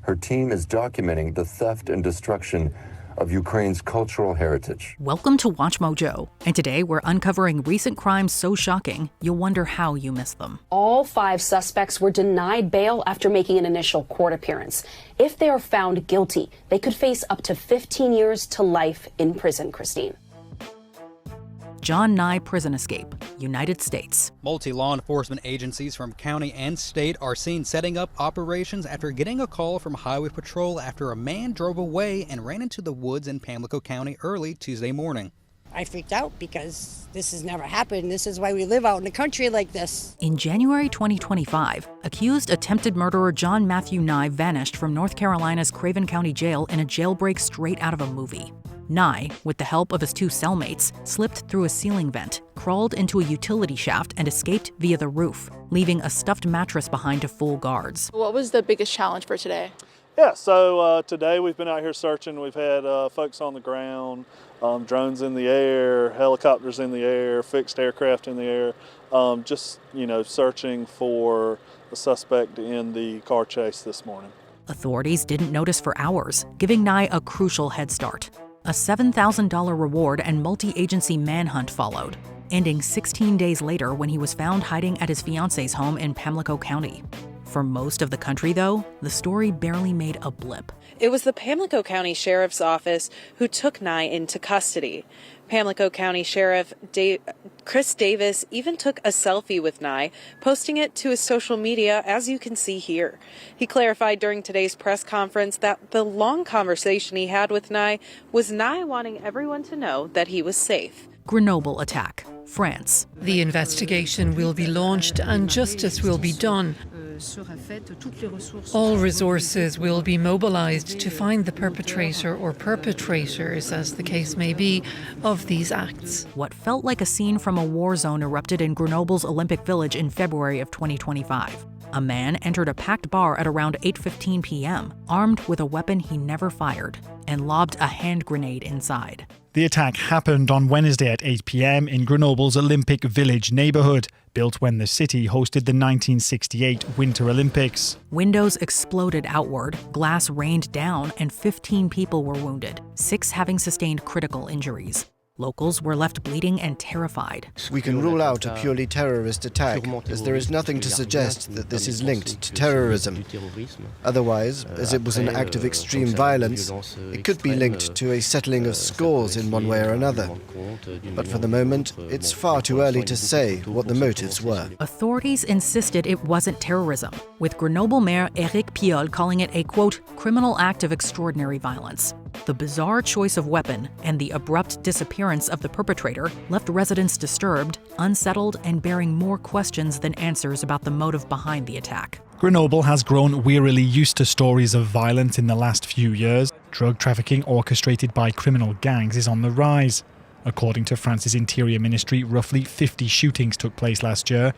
Her team is documenting the theft and destruction of Ukraine's cultural heritage. Welcome to WatchMojo, and today we're uncovering recent crimes so shocking you'll wonder how you missed them. All 5 suspects were denied bail after making an initial court appearance. If they are found guilty, they could face up to 15 years to life in prison, Christine. John Nigh prison escape, United States. Multi-law enforcement agencies from county and state are seen setting up operations after getting a call from Highway Patrol after a man drove away and ran into the woods in Pamlico County early Tuesday morning. I freaked out because this has never happened. This is why we live out in the country like this. In January 2025, accused attempted murderer John Matthew Nigh vanished from North Carolina's Craven County Jail in a jailbreak straight out of a movie. Nigh, with the help of his 2 cellmates, slipped through a ceiling vent, crawled into a utility shaft, and escaped via the roof, leaving a stuffed mattress behind to fool guards. What was the biggest challenge for today? Yeah, so today we've been out here searching. We've had folks on the ground, drones in the air, helicopters in the air, fixed aircraft in the air, just, searching for a suspect in the car chase this morning. Authorities didn't notice for hours, giving Nigh a crucial head start. A $7,000 reward and multi-agency manhunt followed, ending 16 days later when he was found hiding at his fiance's home in Pamlico County. For most of the country, though, the story barely made a blip. It was the Pamlico County Sheriff's Office who took Nigh into custody. Pamlico County Sheriff Chris Davis even took a selfie with Nigh, posting it to his social media, as you can see here. He clarified during today's press conference that the long conversation he had with Nigh was Nigh wanting everyone to know that he was safe. Grenoble attack, France. The investigation will be launched and justice will be done. All resources will be mobilized to find the perpetrator or perpetrators, as the case may be, of these acts. What felt like a scene from a war zone erupted in Grenoble's Olympic Village in February of 2025. A man entered a packed bar at around 8:15 p.m., armed with a weapon he never fired, and lobbed a hand grenade inside. The attack happened on Wednesday at 8 p.m. in Grenoble's Olympic Village neighborhood, built when the city hosted the 1968 Winter Olympics. Windows exploded outward, glass rained down, and 15 people were wounded, 6 having sustained critical injuries. Locals were left bleeding and terrified. We can rule out a purely terrorist attack, as there is nothing to suggest that this is linked to terrorism. Otherwise, as it was an act of extreme violence, it could be linked to a settling of scores in one way or another. But for the moment, it's far too early to say what the motives were. Authorities insisted it wasn't terrorism, with Grenoble Mayor Éric Piolle calling it a, quote, criminal act of extraordinary violence. The bizarre choice of weapon and the abrupt disappearance of the perpetrator left residents disturbed, unsettled, and bearing more questions than answers about the motive behind the attack. Grenoble has grown wearily used to stories of violence in the last few years. Drug trafficking orchestrated by criminal gangs is on the rise. According to France's Interior Ministry, roughly 50 shootings took place last year,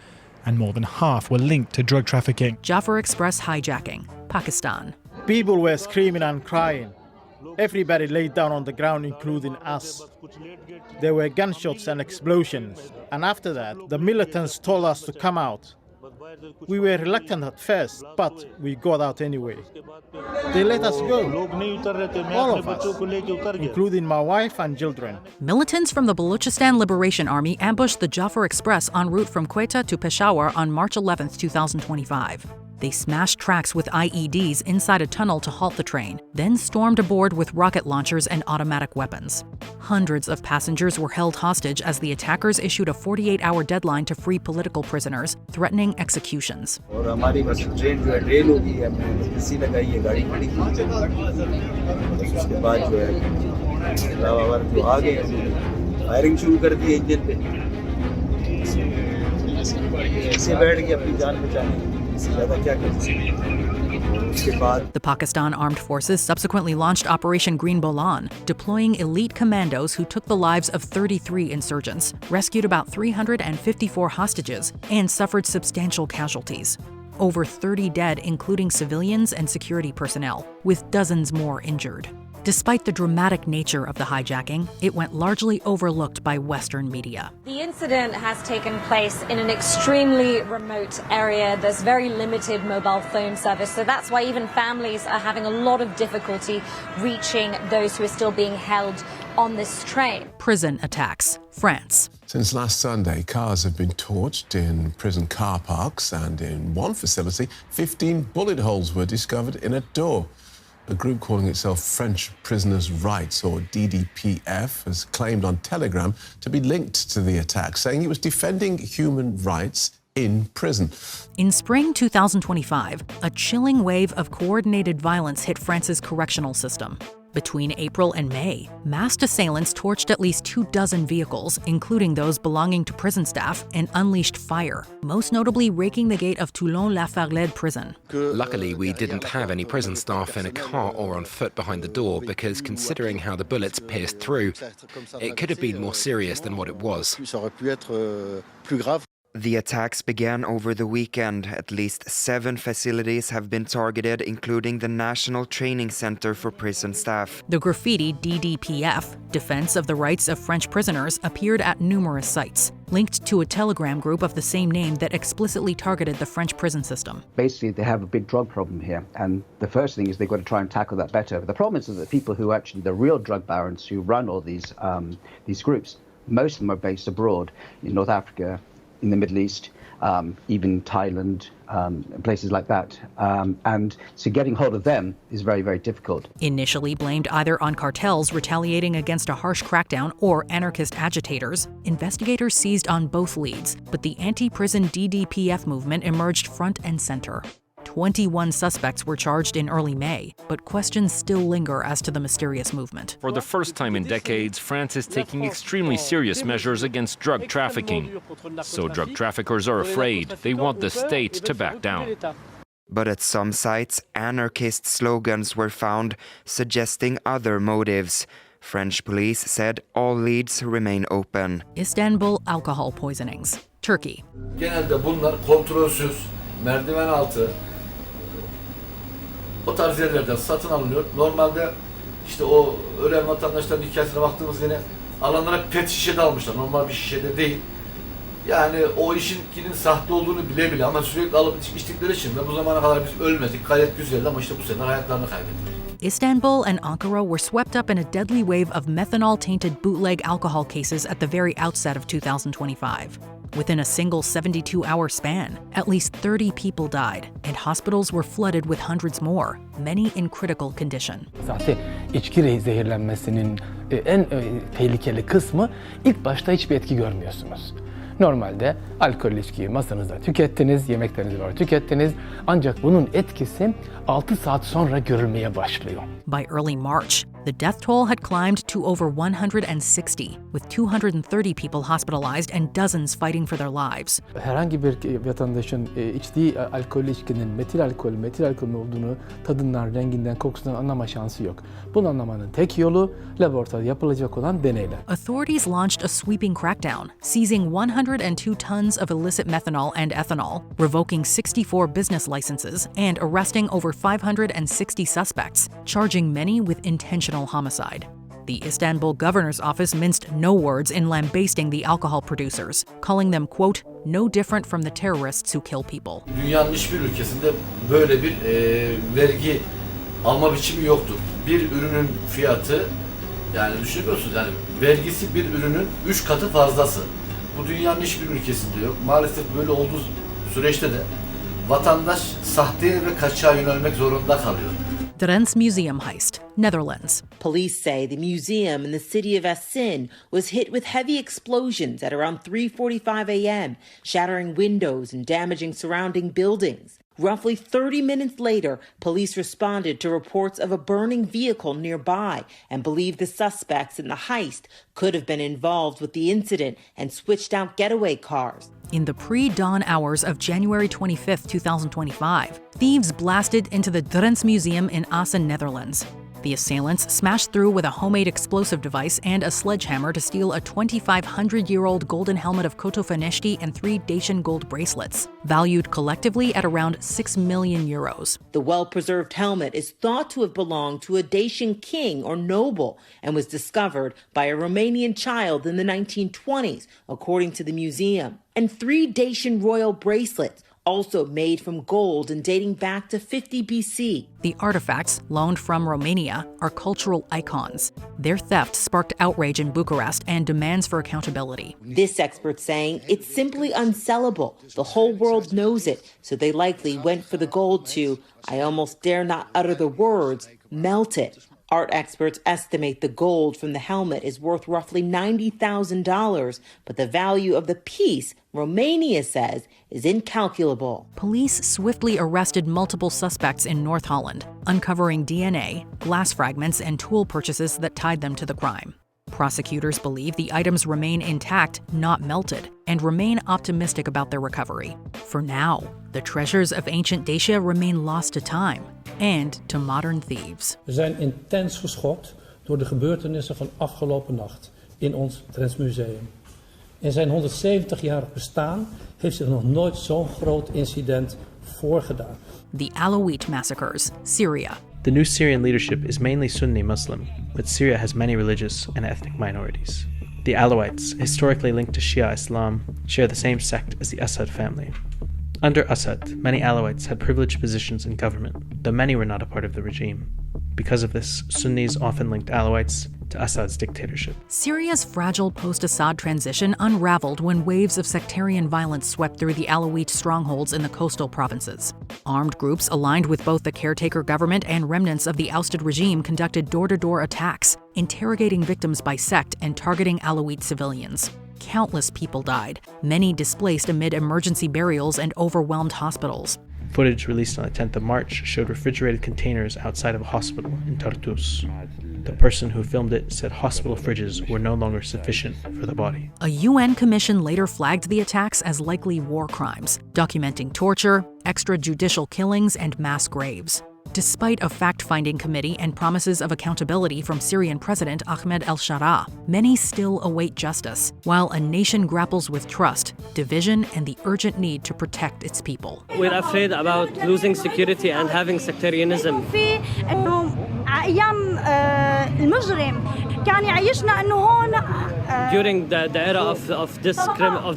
and more than half were linked to drug trafficking. Jaffar Express hijacking, Pakistan. People were screaming and crying. Everybody laid down on the ground, including us. There were gunshots and explosions. And after that, the militants told us to come out. We were reluctant at first, but we got out anyway. They let us go. All of us, including my wife and children. Militants from the Balochistan Liberation Army ambushed the Jaffar Express en route from Quetta to Peshawar on March 11, 2025. They smashed tracks with IEDs inside a tunnel to halt the train, then stormed aboard with rocket launchers and automatic weapons. Hundreds of passengers were held hostage as the attackers issued a 48-hour deadline to free political prisoners, threatening executions. The Pakistan Armed Forces subsequently launched Operation Green Bolan, deploying elite commandos who took the lives of 33 insurgents, rescued about 354 hostages, and suffered substantial casualties. Over 30 dead, including civilians and security personnel, with dozens more injured. Despite the dramatic nature of the hijacking, it went largely overlooked by Western media. The incident has taken place in an extremely remote area. There's very limited mobile phone service, so that's why even families are having a lot of difficulty reaching those who are still being held on this train. Prison attacks, France. Since last Sunday, cars have been torched in prison car parks, and in one facility, 15 bullet holes were discovered in a door. A group calling itself French Prisoners' Rights, or DDPF, has claimed on Telegram to be linked to the attack, saying it was defending human rights in prison. In spring 2025, a chilling wave of coordinated violence hit France's correctional system. Between April and May, masked assailants torched at least 24 vehicles, including those belonging to prison staff, and unleashed fire, most notably raking the gate of Toulon-La-Ferlade prison. Luckily, we didn't have any prison staff in a car or on foot behind the door because, considering how the bullets pierced through, it could have been more serious than what it was. The attacks began over the weekend. At least 7 facilities have been targeted, including the National Training Center for Prison Staff. The graffiti DDPF, Defense of the Rights of French Prisoners, appeared at numerous sites, linked to a Telegram group of the same name that explicitly targeted the French prison system. Basically, they have a big drug problem here, and the first thing is they've got to try and tackle that better. But the problem is that the people who actually, the real drug barons who run all these groups, most of them are based abroad in North Africa, in the Middle East, even Thailand, places like that. And so getting hold of them is very, very difficult. Initially blamed either on cartels retaliating against a harsh crackdown or anarchist agitators, investigators seized on both leads, but the anti-prison DDPF movement emerged front and center. 21 suspects were charged in early May, but questions still linger as to the mysterious movement. For the first time in decades, France is taking extremely serious measures against drug trafficking. So drug traffickers are afraid. They want the state to back down. But at some sites, anarchist slogans were found, suggesting other motives. French police said all leads remain open. Istanbul alcohol poisonings. Turkey. Genelde bunlar kontrolsüz, merdiven altı, o tarz yerlerden satın alınıyor. Normalde işte o ölen vatandaşların hikayesine baktığımız yine alanlara pet şişede almışlar. Normal bir şişede değil. Yani o işinkinin sahte olduğunu bile bile ama sürekli alıp içtikleri için ve bu zamana kadar biz ölmedik. Gayet güzeldi ama işte bu sefer hayatlarını kaybettiler. Istanbul and Ankara were swept up in a deadly wave of methanol-tainted bootleg alcohol cases at the very outset of 2025. Within a single 72-hour span, at least 30 people died, and hospitals were flooded with hundreds more, many in critical condition. Zaten içki zehirlenmesinin en tehlikeli kısmı ilk başta hiçbir etki görmüyorsunuz. Normalde alkollü içkiyi masanızda tükettiniz, yemeklerinizi var tükettiniz. Ancak bunun etkisi 6 saat sonra görülmeye başlıyor. By early March, the death toll had climbed to over 160, with 230 people hospitalized and dozens fighting for their lives. Herhangi bir vatandaşın içtiği alkollü içkinin metil alkol olduğunu tadından, renginden, kokusundan anlama şansı yok. Bunu anlamanın tek yolu laboratuvarda yapılacak olan deneyler. Authorities launched a sweeping crackdown, seizing 102 tons of illicit methanol and ethanol, revoking 64 business licenses, and arresting over 560 suspects, charging many with intentional homicide. The Istanbul governor's office minced no words in lambasting the alcohol producers, calling them, quote, no different from the terrorists who kill people. Dünyanın hiçbir ülkesinde böyle bir vergi alma biçimi yoktur. Bir ürünün fiyatı, yani düşünüyorsunuz, yani vergisi bir ürünün 3 katı fazlası. Bu dünyanın hiçbir ülkesinde yok. Maalesef böyle olduğu süreçte de vatandaş sahteye ve kaçağa yönelmek zorunda kalıyor. Drents Museum heist, Netherlands. Police say the museum in the city of Asin was hit with heavy explosions at around 3:45 a.m., shattering windows and damaging surrounding buildings. Roughly 30 minutes later, police responded to reports of a burning vehicle nearby and believe the suspects in the heist could have been involved with the incident and switched out getaway cars. In the pre-dawn hours of January 25, 2025, thieves blasted into the Drents Museum in Assen, Netherlands. The assailants smashed through with a homemade explosive device and a sledgehammer to steal a 2,500-year-old golden helmet of Kotofaneshti and 3 Dacian gold bracelets, valued collectively at around €6 million. The well-preserved helmet is thought to have belonged to a Dacian king or noble and was discovered by a Romanian child in the 1920s, according to the museum. And 3 Dacian royal bracelets, also made from gold and dating back to 50 BC. The artifacts, loaned from Romania, are cultural icons. Their theft sparked outrage in Bucharest and demands for accountability. This expert saying it's simply unsellable. The whole world knows it, so they likely went for the gold to, I almost dare not utter the words, melt it. Art experts estimate the gold from the helmet is worth roughly $90,000, but the value of the piece, Romania says, is incalculable. Police swiftly arrested multiple suspects in North Holland, uncovering DNA, glass fragments, and tool purchases that tied them to the crime. Prosecutors believe the items remain intact, not melted, and remain optimistic about their recovery. For now, the treasures of ancient Dacia remain lost to time and to modern thieves. We zijn intens geschokt door de gebeurtenissen van afgelopen nacht in ons Drents Museum. In zijn 170-jarig bestaan heeft zich nog nooit zo'n groot incident voorgedaan. The Alawite massacres, Syria. The new Syrian leadership is mainly Sunni Muslim, but Syria has many religious and ethnic minorities. The Alawites, historically linked to Shia Islam, share the same sect as the Assad family. Under Assad, many Alawites had privileged positions in government, though many were not a part of the regime. Because of this, Sunnis often linked Alawites to Assad's dictatorship. Syria's fragile post-Assad transition unraveled when waves of sectarian violence swept through the Alawite strongholds in the coastal provinces. Armed groups aligned with both the caretaker government and remnants of the ousted regime conducted door-to-door attacks, interrogating victims by sect and targeting Alawite civilians. Countless people died, many displaced amid emergency burials and overwhelmed hospitals. Footage released on the 10th of March showed refrigerated containers outside of a hospital in Tartus. The person who filmed it said hospital fridges were no longer sufficient for the body. A UN commission later flagged the attacks as likely war crimes, documenting torture, extrajudicial killings, and mass graves. Despite a fact-finding committee and promises of accountability from Syrian President Ahmed el-Sharaa, many still await justice, while a nation grapples with trust, division, and the urgent need to protect its people. We're afraid about losing security and having sectarianism. During the era of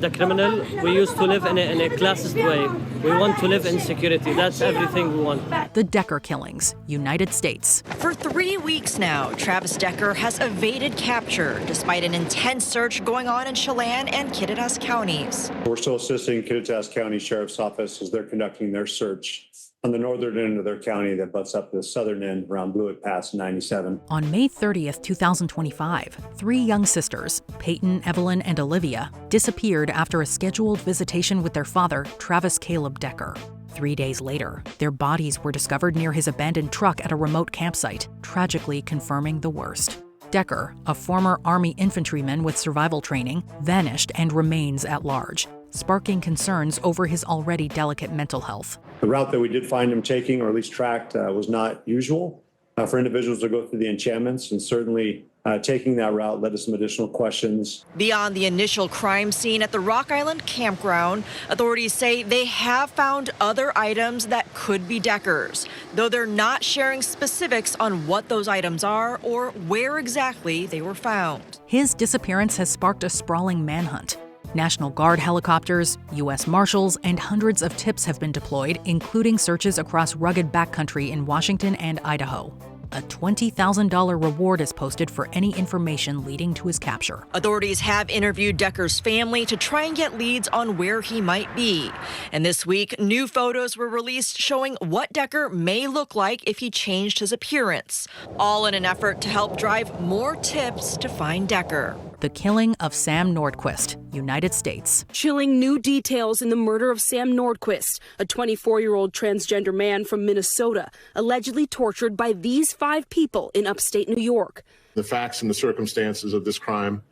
the criminal, we used to live in a classist way. We want to live in security. That's everything we want. The Decker killings, United States. For 3 weeks now, Travis Decker has evaded capture despite an intense search going on in Chelan and Kittitas counties. We're still assisting Kittitas County Sheriff's Office as they're conducting their search on the northern end of their county that butts up the southern end around Blewett Pass 97. On May 30th, 2025, 3 young sisters, Peyton, Evelyn, and Olivia, disappeared after a scheduled visitation with their father, Travis Caleb Decker. 3 days later, their bodies were discovered near his abandoned truck at a remote campsite, tragically confirming the worst. Decker, a former Army infantryman with survival training, vanished and remains at large, sparking concerns over his already delicate mental health. The route that we did find him taking, or at least tracked, was not usual for individuals to go through the enchantments, and certainly taking that route led to some additional questions. Beyond the initial crime scene at the Rock Island campground, authorities say they have found other items that could be Decker's, though they're not sharing specifics on what those items are or where exactly they were found. His disappearance has sparked a sprawling manhunt. National Guard helicopters, U.S. Marshals, and hundreds of tips have been deployed, including searches across rugged backcountry in Washington and Idaho. A $20,000 reward is posted for any information leading to his capture. Authorities have interviewed Decker's family to try and get leads on where he might be. And this week, new photos were released showing what Decker may look like if he changed his appearance, all in an effort to help drive more tips to find Decker. The killing of Sam Nordquist, United States. Chilling new details in the murder of Sam Nordquist, a 24-year-old transgender man from Minnesota, allegedly tortured by these 5 people in upstate New York. The facts and the circumstances of this crime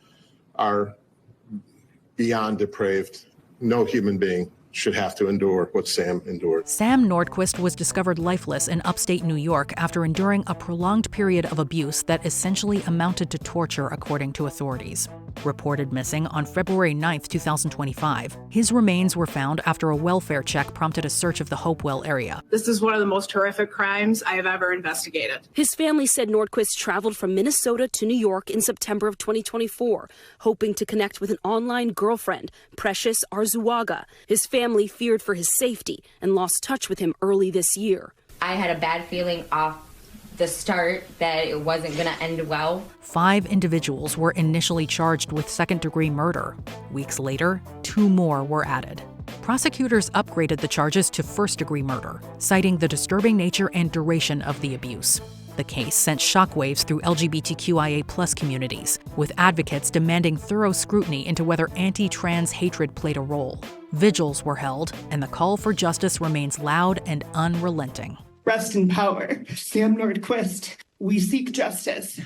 are beyond depraved. No human being should have to endure what Sam endured. Sam Nordquist was discovered lifeless in upstate New York after enduring a prolonged period of abuse that essentially amounted to torture, according to authorities. Reported missing on February 9, 2025, his remains were found after a welfare check prompted a search of the Hopewell area. This is one of the most horrific crimes I have ever investigated. His family said Nordquist traveled from Minnesota to New York in September of 2024, hoping to connect with an online girlfriend, Precious Arzuaga. His family feared for his safety and lost touch with him early this year. I had a bad feeling off the start that it wasn't going to end well. 5 individuals were initially charged with second-degree murder. Weeks later, 2 more were added. Prosecutors upgraded the charges to first-degree murder, citing the disturbing nature and duration of the abuse. The case sent shockwaves through LGBTQIA+ communities, with advocates demanding thorough scrutiny into whether anti-trans hatred played a role. Vigils were held, and the call for justice remains loud and unrelenting. Rest in power, Sam Nordquist. We seek justice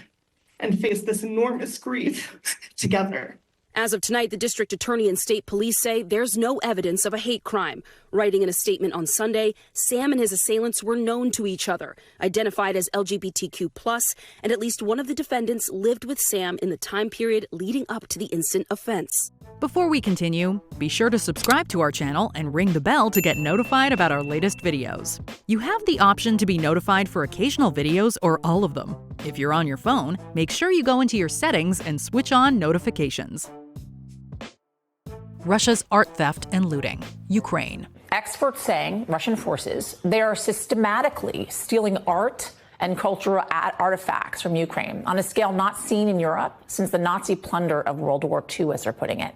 and face this enormous grief together. As of tonight, the district attorney and state police say there's no evidence of a hate crime. Writing in a statement on Sunday, Sam and his assailants were known to each other, identified as LGBTQ+, and at least one of the defendants lived with Sam in the time period leading up to the instant offense. Before we continue, be sure to subscribe to our channel and ring the bell to get notified about our latest videos. You have the option to be notified for occasional videos or all of them. If you're on your phone, make sure you go into your settings and switch on notifications. Russia's art theft and looting. Ukraine. Experts saying Russian forces, they are systematically stealing art and cultural artifacts from Ukraine on a scale not seen in Europe since the Nazi plunder of World War II, as they're putting it.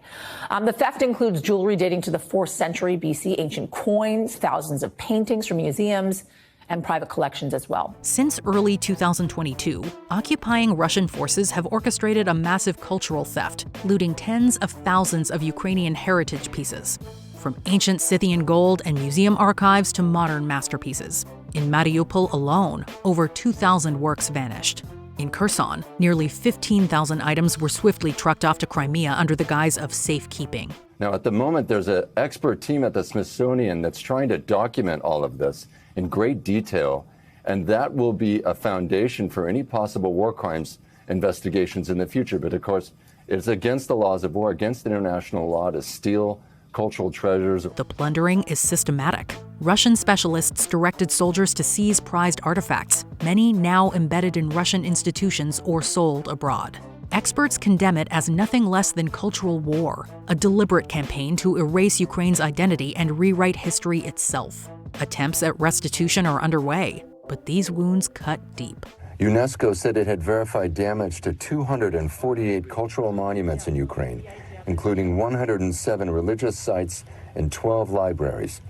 The theft includes jewelry dating to the 4th century BC, ancient coins, thousands of paintings from museums, and private collections as well. Since early 2022, occupying Russian forces have orchestrated a massive cultural theft, looting tens of thousands of Ukrainian heritage pieces, from ancient Scythian gold and museum archives to modern masterpieces. In Mariupol alone, over 2,000 works vanished. In Kherson, nearly 15,000 items were swiftly trucked off to Crimea under the guise of safekeeping. Now, at the moment, there's an expert team at the Smithsonian that's trying to document all of this in great detail, and that will be a foundation for any possible war crimes investigations in the future. But of course, it's against the laws of war, against international law to steal cultural treasures. The plundering is systematic. Russian specialists directed soldiers to seize prized artifacts, many now embedded in Russian institutions or sold abroad. Experts condemn it as nothing less than cultural war, a deliberate campaign to erase Ukraine's identity and rewrite history itself. Attempts at restitution are underway, but these wounds cut deep. UNESCO said it had verified damage to 248 cultural monuments in Ukraine, including 107 religious sites and 12 libraries.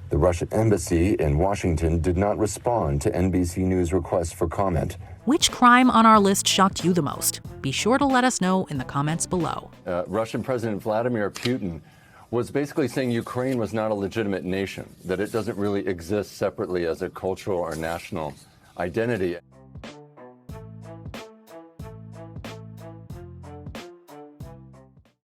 The Russian embassy in Washington did not respond to NBC News requests for comment. Which crime on our list shocked you the most? Be sure to let us know in the comments below. Russian President Vladimir Putin was basically saying Ukraine was not a legitimate nation, that it doesn't really exist separately as a cultural or national identity.